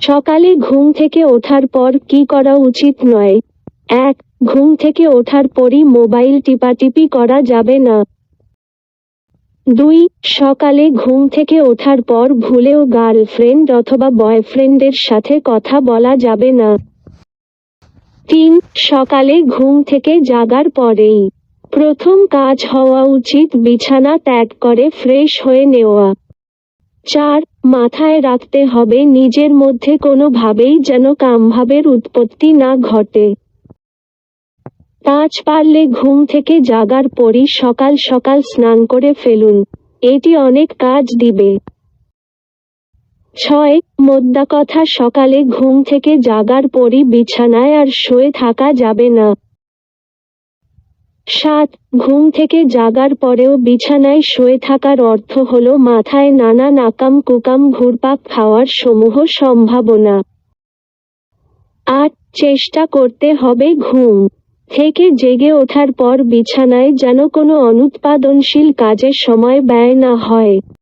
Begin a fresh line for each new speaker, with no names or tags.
সকালে ঘুম থেকে ওঠার পর কি করা উচিত নয়? ১. ঘুম থেকে ওঠার পরই মোবাইল টিপাটিপি করা যাবে না। ২. সকালে ঘুম থেকে ওঠার পর ভুলেও গার্লফ্রেন্ড অথবা বয়ফ্রেন্ডের সাথে কথা বলা যাবে না। ৩. সকালে ঘুম থেকে জাগার পরেই প্রথম কাজ হওয়া উচিত বিছানা ত্যাগ করে ফ্রেশ হয়ে নেওয়া। ৪. মাথায় রাখতে হবে নিজের মধ্যে কোনোভাবেই যেন কামভাবের উৎপত্তি না ঘটে। ৫. পারলে ঘুম থেকে জাগার পরই সকাল সকাল স্নান করে ফেলুন, এটি অনেক কাজ দিবে। ৬. মোদ্দা কথা, সকালে ঘুম থেকে জাগার পরই বিছানায় আর শুয়ে থাকা যাবে না। ৭. ঘুম থেকে জাগার পরেও বিছানায় শুয়ে থাকার অর্থ হলো মাথায় নানা নাকাম কুকাম ঘুরপাক খাওয়ার সমূহ সম্ভাবনা। ৮. চেষ্টা করতে হবে ঘুম থেকে জেগে ওঠার পর বিছানায় যেন কোনো অনুৎপাদনশীল কাজে সময় ব্যয় না হয়।